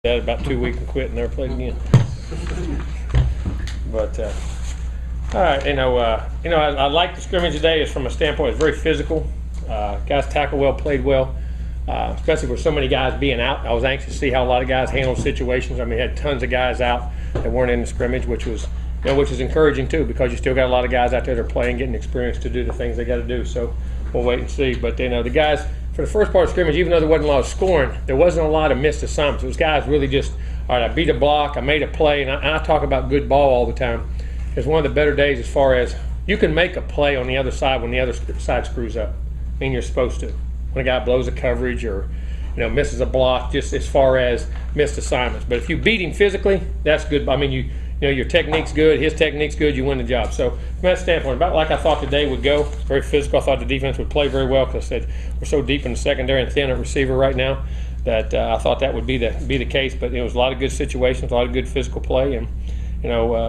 Had about 2 weeks and quit and never played again. But all right, I like the scrimmage today. Is from a standpoint, it's very physical. Guys tackle well, played well, especially with so many guys being out. I was anxious to see how a lot of guys handled situations. I mean, had tons of guys out that weren't in the scrimmage, which was encouraging too, because you still got a lot of guys out there that are playing, getting experience to do the things they got to do. So we'll wait and see. But the guys. For the first part of scrimmage, even though there wasn't a lot of scoring, there wasn't a lot of missed assignments. It was guys really just, all right, I beat a block, I made a play, and I talk about good ball all the time. It's one of the better days as far as you can make a play on the other side when the other side screws up. I mean, you're supposed to. When a guy blows a coverage or misses a block, just as far as missed assignments. But if you beat him physically, that's good. I mean, your technique's good, his technique's good, you win the job. So from that standpoint, about like I thought today would go. It's very physical. I thought the defense would play very well because I said we're so deep in the secondary and thin at receiver right now that I thought that would be the case. But it was a lot of good situations, a lot of good physical play, and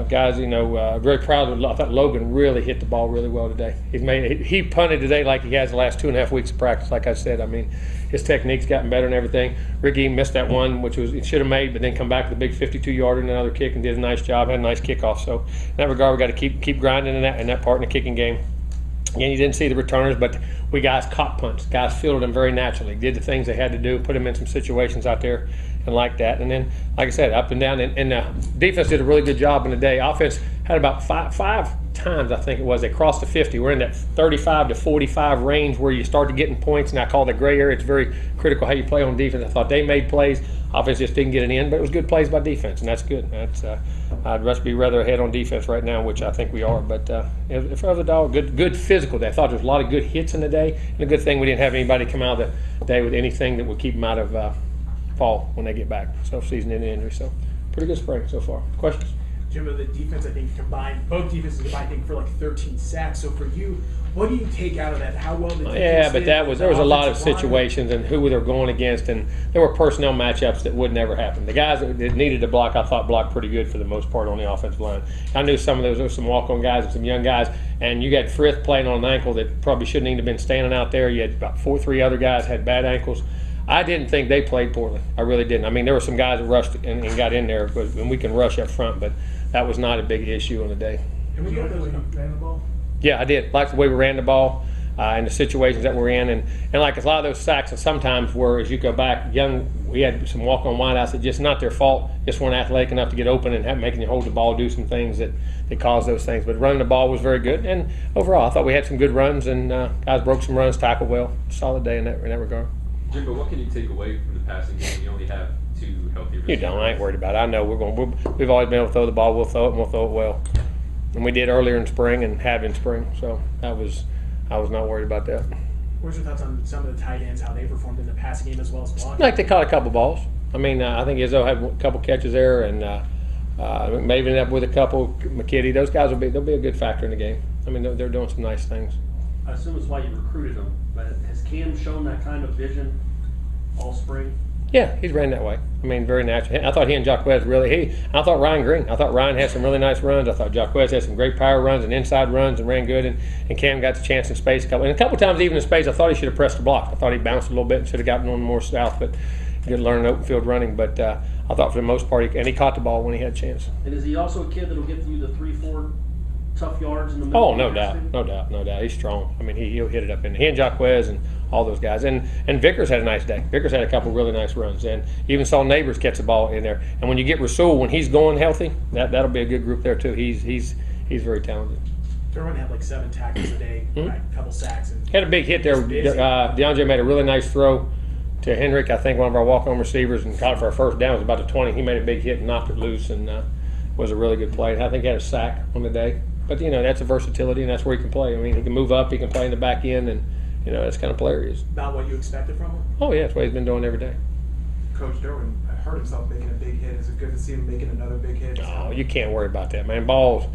guys, very proud of. I thought Logan really hit the ball really well today. He punted today like he has the last 2.5 weeks of practice. Like I said, I mean, his technique's gotten better and everything. Ricky missed that one, which he should have made, but then come back with a big 52-yarder and another kick and did a nice job. Had a nice kickoff. So in that regard, we got to keep grinding in that part in the kicking game. Again, you didn't see the returners, but we guys caught punts. Guys fielded them very naturally. Did the things they had to do, put them in some situations out there and like that. And then, like I said, up and down. And defense did a really good job in the day. Offense had about five times, I think it was, they crossed the 50. We're in that 35 to 45 range where you start to getting points, and I call the gray area. It's very critical how you play on defense. I thought they made plays. Offense just didn't get it in, but it was good plays by defense, and that's good. I'd be rather ahead on defense right now, which I think we are. But for the dog, good physical day. I thought there was a lot of good hits in the day, and a good thing we didn't have anybody come out of the day with anything that would keep them out of fall when they get back. So season-ending injury. So pretty good spring so far. Questions? Jimbo, the defense, I think, both defenses combined, I think, for like 13 sacks. So for you, what do you take out of that? How well did defense but there was a lot of situations and who they were going against, and there were personnel matchups that would never happen. The guys that needed to block, I thought blocked pretty good for the most part on the offensive line. I knew some of those were some walk-on guys and some young guys, and you got Frith playing on an ankle that probably shouldn't even have been standing out there. You had about 3 other guys had bad ankles. I didn't think they played poorly. I really didn't. I mean, there were some guys that rushed and got in there, and we can rush up front, but that was not a big issue on the day. And we got those ran the ball? Yeah, I did. Like the way we ran the ball and the situations that we're in. And like a lot of those sacks, and sometimes were, as you go back, we had some walk-on wideouts that just not their fault, just weren't athletic enough to get open and making you hold the ball, do some things that caused those things. But running the ball was very good. And overall, I thought we had some good runs, and guys broke some runs, tackled well. Solid day in that regard. Jimbo, what can you take away from the passing game? You only have 2 healthy receivers. You don't. I ain't worried about it. I know we've always been able to throw the ball. We'll throw it, and we'll throw it well. And we did earlier in spring and have in spring. So I was not worried about that. What's your thoughts on some of the tight ends, how they performed in the passing game as well as blocking? Like they caught a couple balls. I mean, I think Izzo had a couple catches there, and maybe ended up with a couple. McKitty, those guys they'll be a good factor in the game. I mean, they're doing some nice things. I assume it's why you recruited him, but has Cam shown that kind of vision all spring? Yeah, he's ran that way. I mean, very natural. I thought he and Jaquez really. I thought Ryan Green. I thought Ryan had some really nice runs. I thought Jaquez had some great power runs and inside runs and ran good. And Cam got the chance in space a couple times even in space. I thought he should have pressed the block. I thought he bounced a little bit and should have gotten on more south, but he did learn open field running. But I thought for the most part, he caught the ball when he had a chance. And is he also a kid that'll get you the 3-4 tough yards in the middle? Oh, no doubt. He's strong. I mean, he'll hit it up in. He and Jaquez and all those guys. And Vickers had a nice day. Vickers had a couple really nice runs, and even saw Neighbors catch the ball in there. And when you get Rasul, when he's going healthy, that'll be a good group there too. He's very talented. Derwin had like 7 tackles a day, a couple sacks. And had a big hit there. DeAndre made a really nice throw to Henrik, I think one of our walk-on receivers, and caught it for our first down. It was about the 20. He made a big hit and knocked it loose, and was a really good play. I think he had a sack on the day. But, that's a versatility, and that's where he can play. I mean, he can move up, he can play in the back end, and, that's kind of player he is. About what you expected from him? Oh, yeah, that's what he's been doing every day. Coach Derwin hurt himself making a big hit. Is it good to see him making another big hit? Oh, you can't worry about that, man. Ball.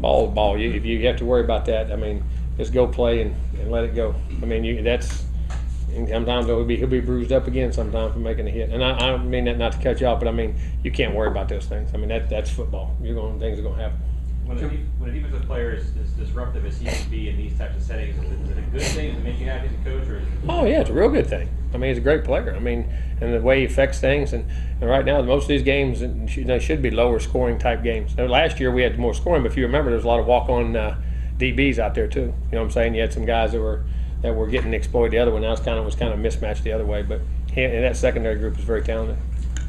If you have to worry about that, I mean, just go play and let it go. I mean, and sometimes he'll be bruised up again sometimes for making a hit. And I don't mean that not to cut you off, but I mean, you can't worry about those things. I mean, that's football. Things are going to happen. When a defensive player is disruptive as he can be in these types of settings, is it a good thing to make you happy as a coach? Or is it Oh, yeah, it's a real good thing. I mean, he's a great player. I mean, and the way he affects things. And right now, most of these games should be lower scoring type games. Now, last year we had more scoring, but if you remember, there was a lot of walk-on DBs out there too. You know what I'm saying? You had some guys that were getting exploited the other way. Now it was kind of mismatched the other way. But and that secondary group is very talented.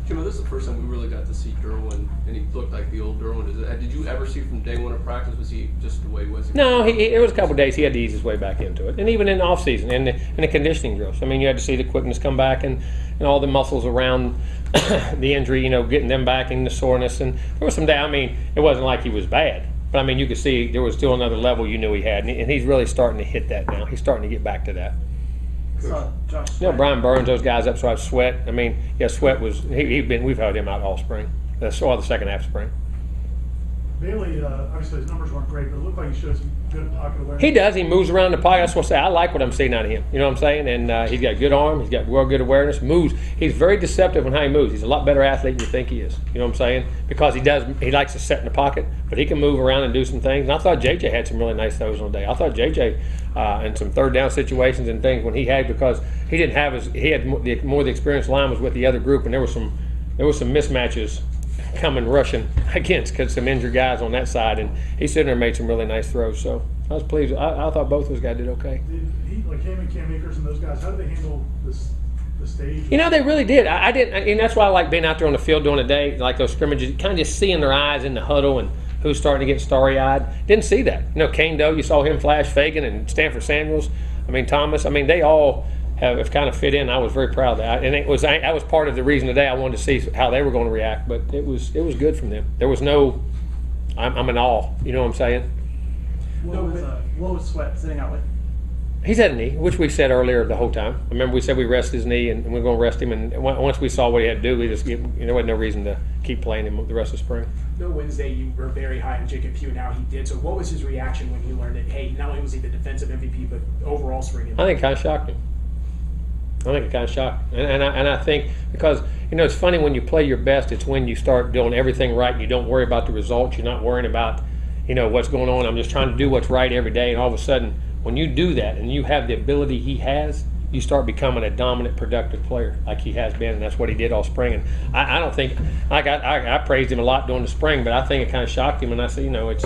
Jimbo, this is the first time we really got to see Derwin, and he looked like the old Derwin. Did you ever see from day one of practice? Was he just the way he was? No, it was a couple of days. He had to ease his way back into it, and even in the off season and the conditioning drills. I mean, you had to see the quickness come back and all the muscles around the injury. You know, getting them back and the soreness. And there was some day. I mean, it wasn't like he was bad, but I mean, you could see there was still another level you knew he had, and he's really starting to hit that now. He's starting to get back to that. Josh, You know, Brian Burns, those guys up, so I Sweat. I mean, yeah, Sweat was we've held him out all spring. The second half of spring. Bailey, obviously his numbers weren't great, but it looked like he showed some good pocket awareness. He does. He moves around the pocket. That's what I say. I like what I'm seeing out of him. You know what I'm saying? And he's got good arm. He's got real good awareness. Moves. He's very deceptive on how he moves. He's a lot better athlete than you think he is. You know what I'm saying? Because he likes to set in the pocket, but he can move around and do some things. And I thought JJ had some really nice throws on the day. I thought JJ in some third down situations and things when he had, because he didn't have he had more the experienced line was with the other group, and there was some mismatches coming rushing against because some injured guys on that side, and he sitting there and made some really nice throws. So I was pleased. I thought both those guys did okay. Did he, like Cam Akers and those guys, how did they handle the stage? You know, they really did. I didn't, and that's why I like being out there on the field during the day, like those scrimmages, kind of just seeing their eyes in the huddle and who's starting to get starry-eyed. Didn't see that. You know, Kane Doe, you saw him flash Fagan and Stanford Samuels. I mean, Thomas. I mean, they all have kind of fit in. I was very proud of that, and that was part of the reason today I wanted to see how they were going to react. But it was good from them. There was no, I'm in awe. You know what I'm saying? What was Sweat sitting out with? He's had a knee, which we said earlier the whole time. Remember, we said we rest his knee, and we're going to rest him. And once we saw what he had to do, there wasn't no reason to keep playing him the rest of spring. No, Wednesday you were very high on Jacob Pugh, now he did. So what was his reaction when he learned that, hey, not only was he the defensive MVP, but overall spring MVP? I think it kind of shocked him. And I think because, you know, it's funny when you play your best, it's when you start doing everything right and you don't worry about the results. You're not worrying about, you know, what's going on. I'm just trying to do what's right every day. And all of a sudden, when you do that and you have the ability he has, you start becoming a dominant, productive player like he has been, and that's what he did all spring. And I don't think, I praised him a lot during the spring, but I think it kind of shocked him. And I said, you know, it's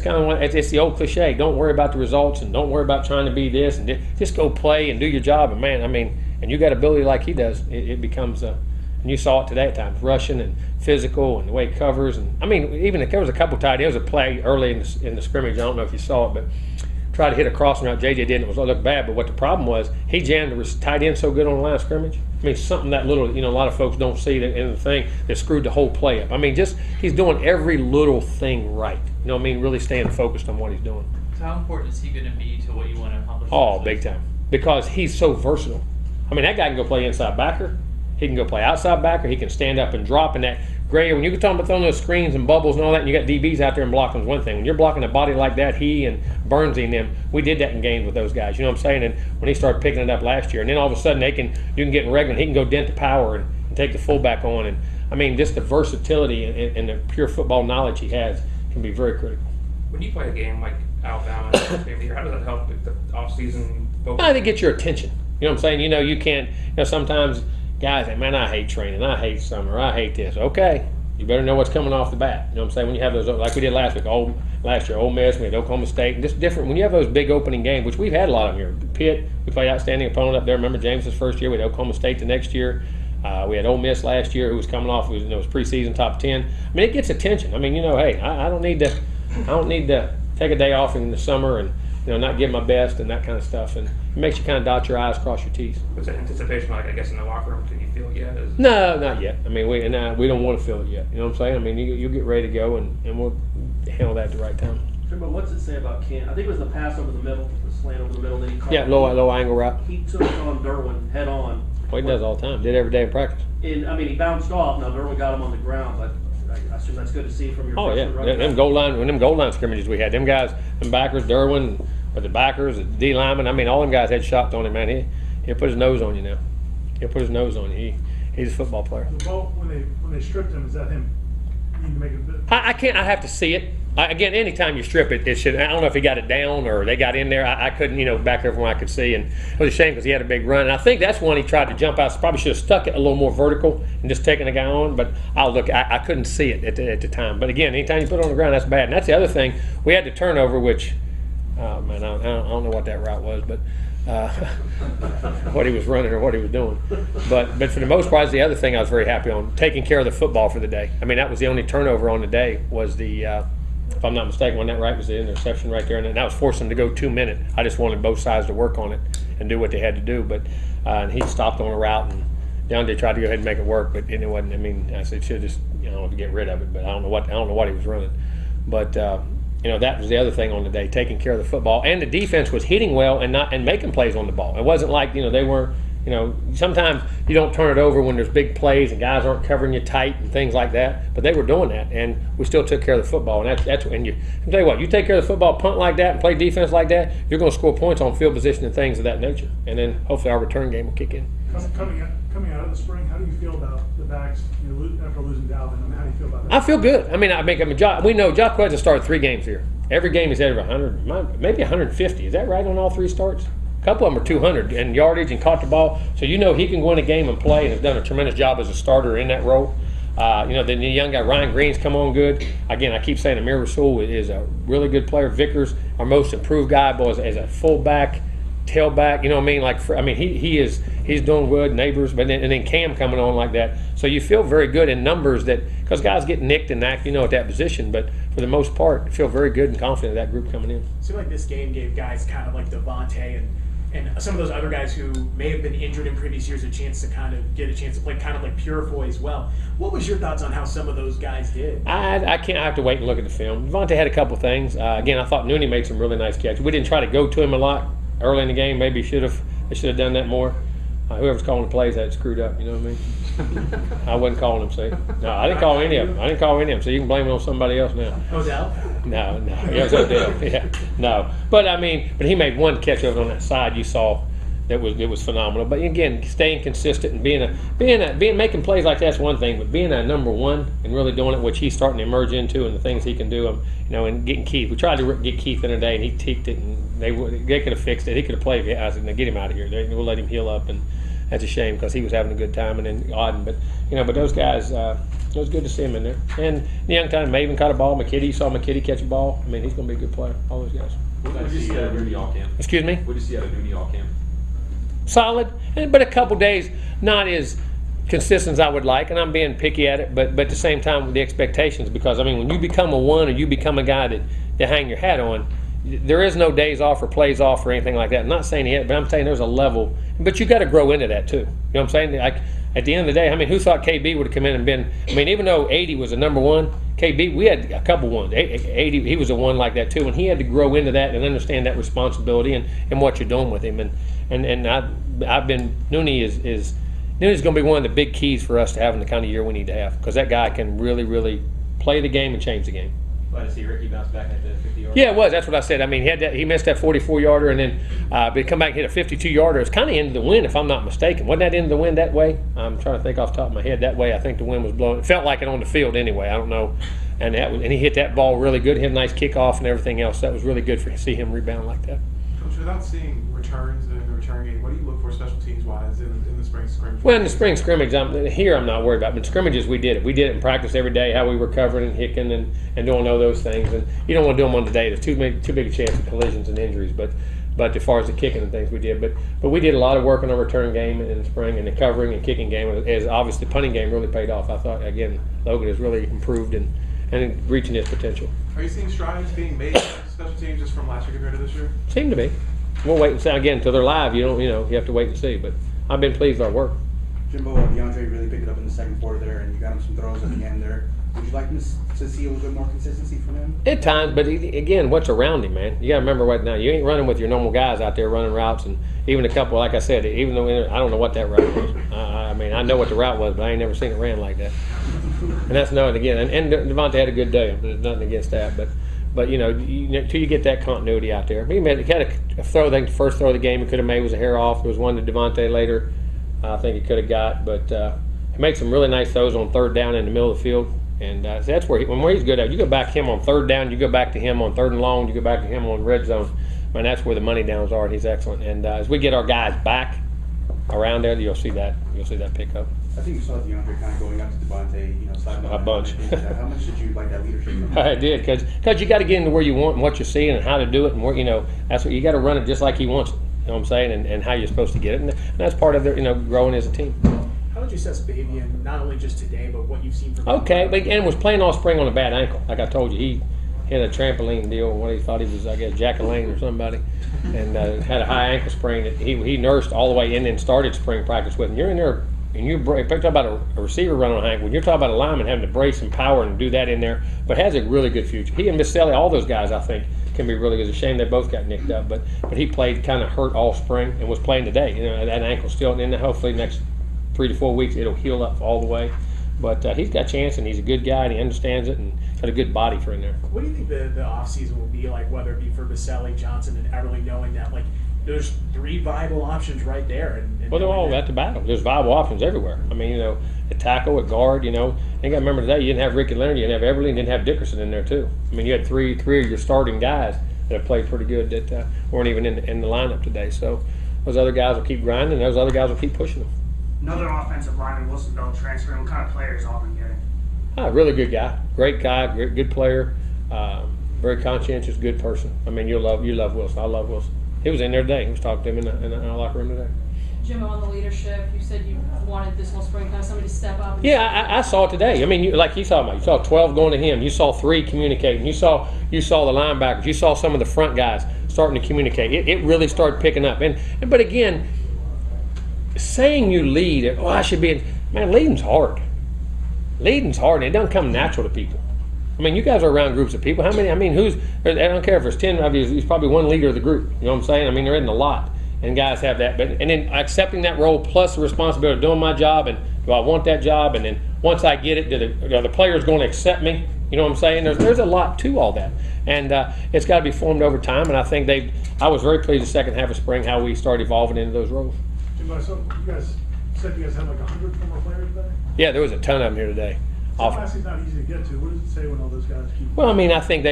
kind of it's the old cliche. Don't worry about the results and don't worry about trying to be this, and just go play and do your job. And man, I mean, and you got ability like he does, it becomes and you saw it today at times, rushing and physical and the way he covers. And I mean, even if there was a couple tight ends, there was a play early in the scrimmage. I don't know if you saw it, but tried to hit a crossing route. JJ didn't. It looked bad, but what the problem was, he jammed the tight end so good on the line of scrimmage. I mean, something that little, you know, a lot of folks don't see that in the thing that screwed the whole play up. I mean, just he's doing every little thing right. You know what I mean? Really staying focused on what he's doing. So how important is he going to be to what you want to accomplish? Oh, big time. Because he's so versatile. I mean, that guy can go play inside backer. He can go play outside backer. He can stand up and drop in that gray area. When you're talking about throwing those screens and bubbles and all that, and you got DBs out there and blocking is one thing. When you're blocking a body like that, he and Burnsy and them, we did that in games with those guys. You know what I'm saying? And when he started picking it up last year, and then all of a sudden you can get in regular, he can go dent the power and take the fullback on. And I mean, just the versatility and the pure football knowledge he has can be very critical. When you play a game like Alabama, maybe how does that help with the off-season focus? I think it gets your attention. You know what I'm saying? You know, you can't, you know, sometimes guys say, man, I hate training, I hate summer, I hate this. Okay, you better know what's coming off the bat. You know what I'm saying? When you have those, like we did last week, last year, Ole Miss, we had Oklahoma State, and just different. When you have those big opening games, which we've had a lot of them here. Pitt, we played outstanding opponent up there. Remember James's first year? We had Oklahoma State the next year. We had Ole Miss last year, who was coming off, it was preseason top 10. I mean, it gets attention. I mean, you know, hey, I don't need to take a day off in the summer and, you know, not give my best and that kind of stuff. And it makes you kind of dot your I's, cross your T's. Was that anticipation, like I guess in the locker room? Can you feel it yet? No, not yet. I mean, we don't want to feel it yet. You know what I'm saying? I mean, you get ready to go, and we'll handle that at the right time. But what's it say about Cam? I think it was the pass over the middle, the slant over the middle that he caught. Yeah, low angle route. He took it on Derwin head on. Well, he does all the time. Did every day in practice. And I mean, he bounced off. Now Derwin got him on the ground, but I assume that's good to see from your. Oh yeah, them goal line scrimmages we had. Them guys, them backers, Derwin, or the backers, the D linemen. I mean, all them guys had shots on him, man. He'll put his nose on you now. He'll put his nose on you. He's a football player. The ball, when they stripped him, is that him needing to make a bit? I can't. I have to see it. Again, anytime you strip it, it should. I don't know if he got it down or they got in there. I couldn't, back there from where I could see, and it was a shame because he had a big run. And I think that's one he tried to jump out. So probably should have stuck it a little more vertical and just taken the guy on. But I couldn't see it at the time. But again, anytime you put it on the ground, that's bad. And that's the other thing. We had the turnover, which, man, I don't know what that route was, but what he was running or what he was doing. But for the most part, the other thing I was very happy on, taking care of the football for the day. I mean, that was the only turnover on the day was the, if I'm not mistaken, when that right was the interception right there. And that was forcing them to go 2 minute. I just wanted both sides to work on it and do what they had to do. But and he stopped on a route, and DeAndre tried to go ahead and make it work, but it wasn't. I mean, I said, should just, to get rid of it. But I don't know what he was running. But that was the other thing on the day, taking care of the football, and the defense was hitting well and making plays on the ball. It wasn't like they weren't. Sometimes you don't turn it over when there's big plays and guys aren't covering you tight and things like that. But they were doing that, and we still took care of the football. And that's and I'll tell you what, you take care of the football, punt like that, and play defense like that, you're going to score points on field position and things of that nature. And then hopefully our return game will kick in. Coming out of the spring, how do you feel about the backs after losing Dalvin? I mean, how do you feel about that? I feel good. I mean, we know Jock Quez has started 3 games here. Every game he's had 100, maybe 150. Is that right on all 3 starts? A couple of them are 200 in yardage and caught the ball. So he can go in a game and play, and has done a tremendous job as a starter in that role. The young guy Ryan Green's come on good. Again, I keep saying Amir Rasul is a really good player. Vickers, our most improved guy, as a fullback, tailback. You know what I mean? He's doing good. Neighbors, and then Cam coming on like that. So you feel very good in numbers because guys get nicked and knocked, at that position. But for the most part, feel very good and confident in that group coming in. It seemed like this game gave guys kind of like Devontae and some of those other guys who may have been injured in previous years a chance to kind of get a chance to play, kind of like Purifoy as well. What was your thoughts on how some of those guys did? I have to wait and look at the film. Devontae had a couple things. Again, I thought Nooney made some really nice catches. We didn't try to go to him a lot early in the game. Maybe they should have done that more. Whoever's calling the plays had it screwed up. You know what I mean? I wasn't calling them. See, no, I didn't call any of them. So you can blame it on somebody else now. Odell? No, it was Odell. Yeah, no. But he made one catch over on that side. You saw it was phenomenal. But again, staying consistent and making plays like that's one thing. But being a number one and really doing it, which he's starting to emerge into, and the things he can do, and getting Keith. We tried to get Keith in today, and he teaked it, and they could have fixed it. He could have played. I said, "Get him out of here. We'll let him heal up." And that's a shame because he was having a good time, and then Auden. But those guys, it was good to see him in there. And the young time, Maven caught a ball. McKitty, you saw McKitty catch a ball. I mean, he's going to be a good player. All those guys. What did you see out of Nooney all camp? Excuse me? What did you see out of Nooney all camp? Solid, but a couple days not as consistent as I would like, and I'm being picky at it. But at the same time, with the expectations, because when you become a one or you become a guy that hang your hat on, there is no days off or plays off or anything like that. I'm not saying it, but I'm saying there's a level. But you got to grow into that too. You know what I'm saying? Like at the end of the day, who thought KB would have come in and been? Even though 80 was a number one, KB, we had a couple ones. 80, he was a one like that too, and he had to grow into that and understand that responsibility and what you're doing with him. And I've been Nooney is going to be one of the big keys for us to having the kind of year we need to have, because that guy can really, really play the game and change the game. Glad to see Ricky bounce back at the 50-yard. Yeah, it was. That's what I said. He missed that 44-yarder, and then but he come back and hit a 52-yarder. It's kind of into the wind, if I'm not mistaken. Wasn't that into the wind that way? I'm trying to think off the top of my head. That way, I think the wind was blowing. It felt like it on the field anyway. I don't know. And he hit that ball really good. Hit a nice kickoff and everything else. That was really good to see him rebound like that. Coach, without seeing returns in the return game, what do you look for special teams wise in the spring scrimmage? Well, in the spring scrimmage, I'm not worried about. But scrimmages, we did it. We did it in practice every day. How we were covering and hicking and doing all those things. And you don't want to do them on the day. There's too big a chance of collisions and injuries. But as far as the kicking and things, we did. But we did a lot of work on our return game in the spring, and the covering and kicking game. As obviously the punting game really paid off. I thought again Logan has really improved and reaching his potential. Are you seeing strides being made in special teams just from last year compared to this year? Seem to be. We'll wait and see again until they're live. You have to wait and see. But I've been pleased with our work. Jimbo, DeAndre really picked it up in the second quarter there, and you got him some throws at the end there. Would you like to see a little bit more consistency from him? At times, but again, what's around him, man? You got to remember what now. You ain't running with your normal guys out there running routes, and even a couple, like I said, even though I don't know what that route was. I know what the route was, but I ain't never seen it ran like that. And that's knowing again. And Devontae had a good day. There's nothing against that, but until you get that continuity out there. He had a throw. The first throw of the game he could have made was a hair off. There was one to Devontae later. I think he could have got, but he made some really nice throws on third down in the middle of the field. And so that's where he's good at. You go back to him on third down, you go back to him on 3rd and long, you go back to him on red zone. I mean, that's where the money downs are, and he's excellent. And as we get our guys back around there, you'll see that pick up. I think you saw DeAndre kind of going up to Devontae, sliding A bunch. How much did you like that leadership from him? I did, because you got to get into where you want and what you're seeing and how to do it, and where that's what you got to run it just like he wants it. You know what I'm saying, and how you're supposed to get it, and that's part of their growing as a team. How would you assess Bavian, not only just today, but what you've seen from him? Okay, but and was playing all spring on a bad ankle. Like I told you, he hit a trampoline deal. What he thought he was, I guess, Jack Lane or somebody, and had a high ankle sprain that he nursed all the way in and started spring practice with. And you're in there, and you talk about a receiver running on a ankle. When you're talking about a lineman having to brace and power and do that in there, but has a really good future. He and Misselli, all those guys, I think, can be really good. It's a shame they both got nicked up, but he played kind of hurt all spring and was playing today. That ankle still, and hopefully next 3 to 4 weeks it'll heal up all the way. But he's got a chance, and he's a good guy, and he understands it, and got a good body for in there. What do you think the offseason will be like, whether it be for Baselli, Johnson, and Everly, knowing that there's 3 viable options right there? Well, they're all at the battle. There's viable options everywhere. I mean, at tackle, at guard, and you got to remember today, you didn't have Ricky Leonard, you didn't have Everly, and didn't have Dickerson in there too. I mean, you had three of your starting guys that have played pretty good that weren't even in the lineup today. So those other guys will keep grinding, and those other guys will keep pushing them. Another offensive lineman, Wilson Bell, transferring. What kind of players Auburn getting? Really good guy, great guy, good player, very conscientious, good person. I mean, you love Wilson. I love Wilson. He was in there today. He was talking to him in our locker room today. Jimbo, on the leadership, you said you wanted this whole spring kind of somebody to step up. Yeah, I saw it today. I mean, like you saw 12 going to him. You saw 3 communicating. You saw the linebackers. You saw some of the front guys starting to communicate. It really started picking up. But again, saying you lead, I should be. Man, leading's hard. Leading's hard, and it doesn't come natural to people. I mean, you guys are around groups of people. How many? I mean, I don't care if there's 10 of you. He's probably one leader of the group. You know what I'm saying? I mean, there isn't a lot, and guys have that. And then accepting that role plus the responsibility of doing my job, and do I want that job? And then once I get it, are the players going to accept me? You know what I'm saying? There's a lot to all that, and it's got to be formed over time. And I think I was very pleased the second half of spring how we started evolving into those roles. Jimbo, so you guys said you guys had like 100 former players today? Yeah, there was a ton of them here today. It's not easy to get to. What does it say when all those guys keep? Well, I mean, I think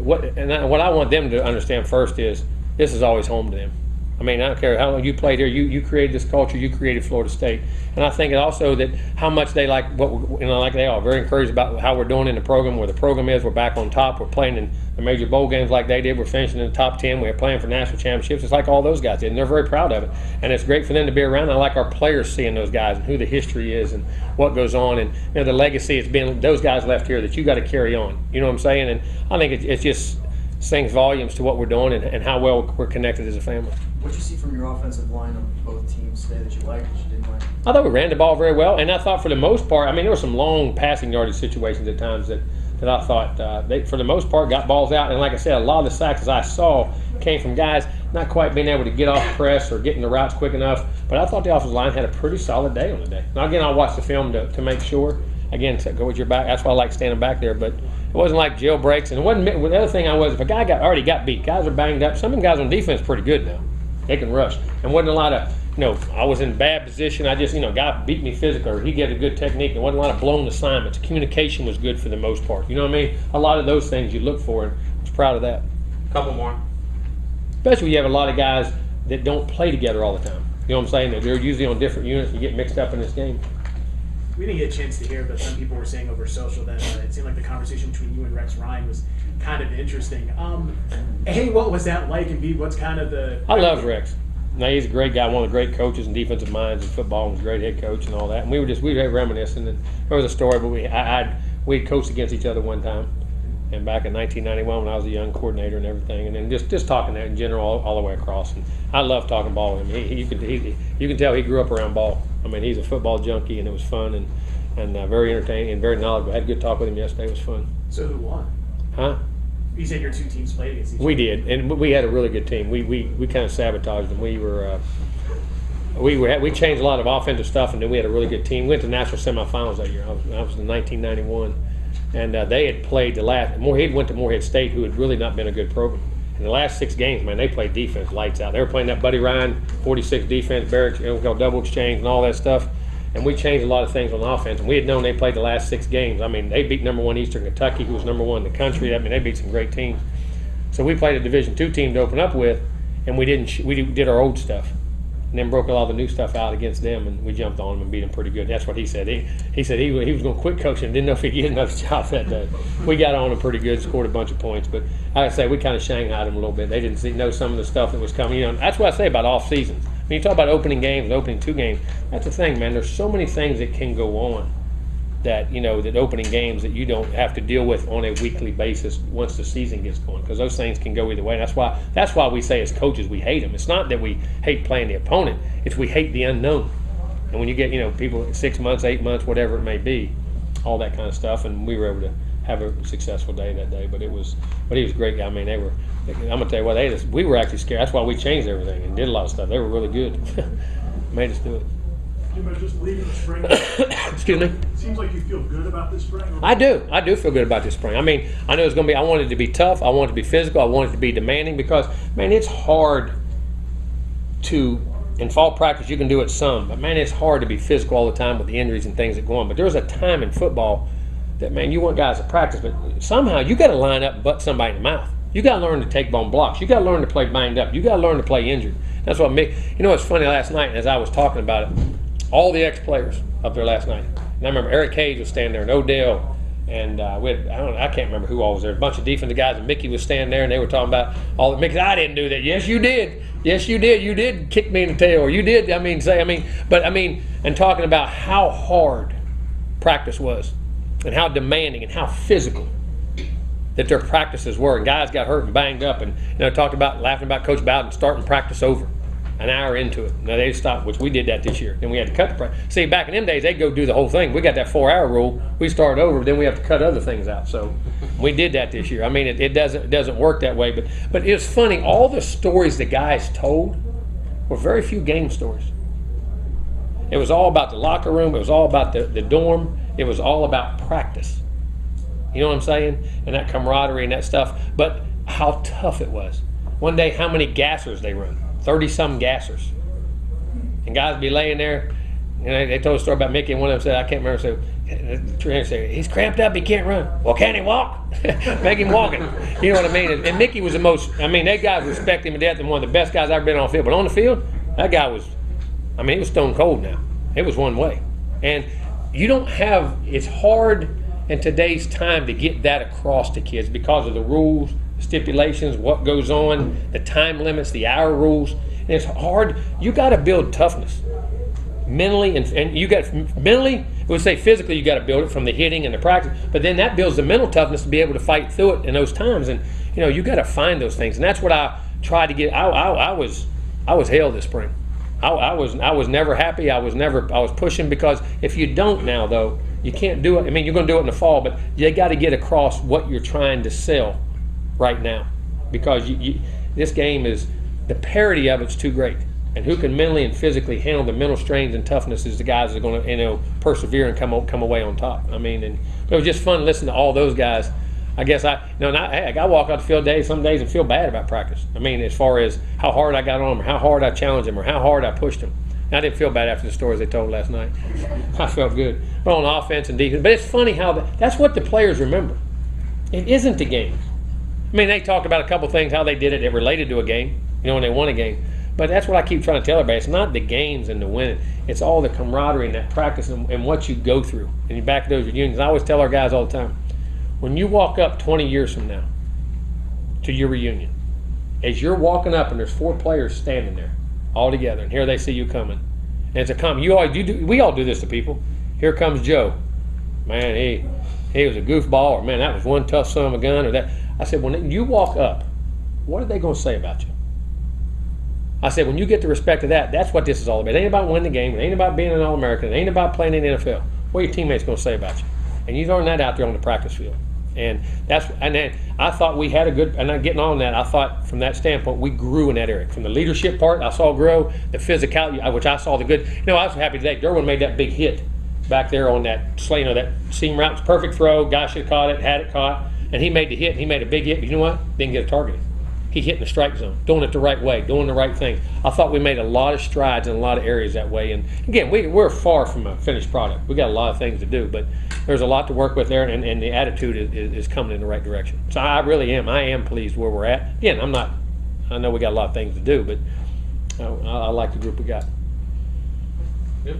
what I want them to understand first is this is always home to them. I mean, I don't care how long you played here. You created this culture. You created Florida State, and I think also that how much they like like they are very encouraged about how we're doing in the program. Where the program is, we're back on top. We're playing in the major bowl games like they did. We're finishing in the top 10. We're playing for national championships. It's like all those guys did, and they're very proud of it. And it's great for them to be around. I like our players seeing those guys and who the history is and what goes on, and the legacy. It's been those guys left here that you got to carry on. You know what I'm saying? And I think it's just sings volumes to what we're doing and how well we're connected as a family. What did you see from your offensive line on both teams today that you liked, that you didn't like? I thought we ran the ball very well, and I thought for the most part, I mean, there were some long passing yardage situations at times that I thought they, for the most part, got balls out. And like I said, a lot of the sacks as I saw came from guys not quite being able to get off press or getting the routes quick enough. But I thought the offensive line had a pretty solid day on the day. Now, again, I'll watch the film to make sure. Again, to go with your back. That's why I like standing back there. But it wasn't like jailbreaks. And it wasn't. The other thing if a guy already got beat, guys are banged up. Some of the guys on defense are pretty good now. They can rush. And wasn't a lot of, I was in bad position. I just, guy beat me physically, or he get a good technique. There wasn't a lot of blown assignments. Communication was good for the most part. You know what I mean? A lot of those things you look for, and I was proud of that. Couple more. Especially when you have a lot of guys that don't play together all the time. You know what I'm saying? That they're usually on different units. You get mixed up in this game. We didn't get a chance to hear, but some people were saying over social that it seemed like the conversation between you and Rex Ryan was kind of interesting. A, what was that like? And B, what's kind of the... I love Rex. No, he's a great guy, one of the great coaches and defensive minds in football, and was a great head coach and all that. And we were reminiscing, and there was a story, but we had coached against each other one time, and back in 1991 when I was a young coordinator and everything, and then just talking that in general all the way across. And I love talking ball with him. You can tell he grew up around ball. I mean, he's a football junkie, and it was fun and very entertaining and very knowledgeable. I had a good talk with him yesterday. It was fun. So who won? Huh? You said your two teams played against each other. We did, and we had a really good team. We kind of sabotaged them. We changed a lot of offensive stuff, and then we had a really good team. We went to national semifinals that year. I was in 1991, and they had played the last. Moorhead went to Moorhead State, who had really not been a good program. In the last 6 games, man, they played defense lights out. They were playing that Buddy Ryan 46 defense, barracks, double exchange, and all that stuff. and we changed a lot of things on offense. And we had known they played the last 6 games. I mean, they beat #1 Eastern Kentucky, who was #1 in the country. I mean, they beat some great teams. So we played a Division II team to open up with, and we did our old stuff, and then broke a lot of the new stuff out against them, and we jumped on them and beat them pretty good. That's what he said. He said he was going to quit coaching. Didn't know if he'd get another job that day. We got on them pretty good, scored a bunch of points, but like I say, we kind of shanghaied them a little bit. They didn't know some of the stuff that was coming. You know, that's what I say about off seasons. When you talk about opening games and opening 2 games, that's the thing, man. There's so many things that can go on that, you know, that opening games that you don't have to deal with on a weekly basis once the season gets going, because those things can go either way. And that's why we say as coaches we hate them. It's not that we hate playing the opponent; it's we hate the unknown. And when you get, you know, people 6 months, 8 months, whatever it may be, all that kind of stuff, and we were able to have a successful day that day. But he was a great guy. I mean, I'm gonna tell you what, we were actually scared. That's why we changed everything and did a lot of stuff. They were really good. Made us do it. Jimbo, just leaving the spring. Excuse me? It seems like you feel good about this spring. I do feel good about this spring. I mean, I know it's going to be, I wanted it to be tough. I wanted it to be physical. I wanted it to be demanding because, man, it's hard to, in fall practice, you can do it some, but, man, it's hard to be physical all the time with the injuries and things that go on. But there's a time in football that, man, you want guys to practice, but somehow you got to line up and butt somebody in the mouth. You got to learn to take bone blocks. You got to learn to play banged up. You got to learn to play injured. That's what you know, it's funny last night as I was talking about it, all the ex-players up there last night. And I remember Eric Cage was standing there, and Odell, and I can't remember who all was there. A bunch of defensive guys, and Mickey was standing there, and they were talking about all the Mickey. I didn't do that. Yes, you did. Yes, you did. You did kick me in the tail, or you did. And talking about how hard practice was, and how demanding, and how physical that their practices were. And guys got hurt and banged up, and talked about laughing about Coach Bowden starting practice over an hour into it. Now they stopped, which we did that this year. Then we had to cut the practice. See, back in them days, they'd go do the whole thing. We got that 4-hour rule. We started over, then we have to cut other things out. So we did that this year. I mean, it doesn't work that way. But it was funny. All the stories the guys told were very few game stories. It was all about the locker room. It was all about the dorm. It was all about practice. You know what I'm saying? And that camaraderie and that stuff. But how tough it was. One day, how many gassers they run? 30-some gassers. And guys would be laying there, and they told a story about Mickey, and one of them said, I can't remember, the trainer said, he's cramped up, he can't run. Well, can he walk? Make him walking. You know what I mean? And Mickey was the most, I mean, they guys respect him to death, and one of the best guys I've ever been on the field. But on the field, that guy was, I mean, he was stone cold now. It was one way. And you don't have, it's hard in today's time to get that across to kids because of the rules, stipulations, what goes on, the time limits, the hour rules. And it's hard. You got to build toughness mentally, and you got mentally, we say physically, you got to build it from the hitting and the practice, but then that builds the mental toughness to be able to fight through it in those times. And you got to find those things, and that's what I tried to get. I was hell this spring. I was never happy. I was pushing, because if you don't now, though, you can't do it. I mean, you're going to do it in the fall, but you got to get across what you're trying to sell right now, because this game is, the parity of it's too great, and who can mentally and physically handle the mental strains and toughness is the guys that are going to persevere and come away on top. I mean, and it was just fun listening to all those guys. I guess I walk out the field some days and feel bad about practice. I mean, as far as how hard I got on them, or how hard I challenged them, or how hard I pushed them. I didn't feel bad after the stories they told last night. I felt good. But on offense and defense, but it's funny how that's what the players remember. It isn't the games. I mean, they talked about a couple things, how they did it that related to a game, when they won a game. But that's what I keep trying to tell everybody. It's not the games and the winning. It's all the camaraderie and that practice and what you go through. And you back to those reunions. I always tell our guys all the time, when you walk up 20 years from now to your reunion, as you're walking up and there's 4 players standing there all together, and here they see you coming. And it's a comment. We all do this to people. Here comes Joe. Man, he was a goofball, or man, that was one tough son of a gun, or that. I said, when you walk up, what are they going to say about you? I said, when you get the respect of that, that's what this is all about. It ain't about winning the game. It ain't about being an All-American. It ain't about playing in the NFL. What are your teammates going to say about you? And you learn that out there on the practice field. And then I thought we had a good, and I'm getting on that, I thought from that standpoint, we grew in that area. From the leadership part, I saw grow, the physicality, which I saw the good. I was happy today. Derwin made that big hit back there on that that seam route. Perfect throw. Guy should have caught it, had it caught. And he made the hit, and he made a big hit, but you know what? Didn't get a target. He's hitting the strike zone, doing it the right way, doing the right thing. I thought we made a lot of strides in a lot of areas that way. And again, we're far from a finished product. We got a lot of things to do, but there's a lot to work with there, and the attitude is coming in the right direction. So I really am. I am pleased where we're at. Again, I know we got a lot of things to do, but I like the group we got. Yep.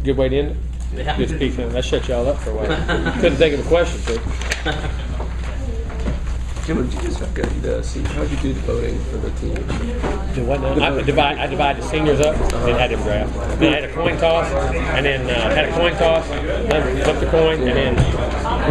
Good way to end it. Yeah. Good speech, man. That shut y'all up for a while. Couldn't think of a question, so. Jim, did you just have good see? How'd you do the voting for the team? Do what now? I divide the seniors up and had them draft. Then I had a coin toss, and then then flipped the coin, and then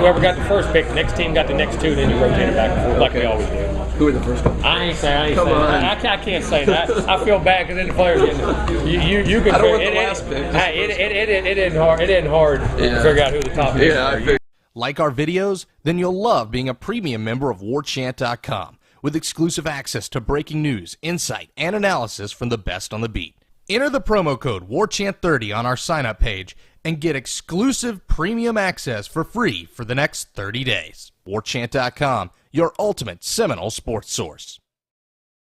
whoever got the first pick, the next team got the next two, then you rotated back and forth like we always do. Who were the first ones? I ain't saying. Come on. I can't say that. I feel bad because then the players getting you can. I don't want the last pick. Hey, it isn't hard. It isn't hard to figure out who the top is. Yeah, I figured. Like our videos? Then you'll love being a premium member of Warchant.com with exclusive access to breaking news, insight, and analysis from the best on the beat. Enter the promo code WARCHANT30 on our sign-up page and get exclusive premium access for free for the next 30 days. Warchant.com, your ultimate Seminole sports source.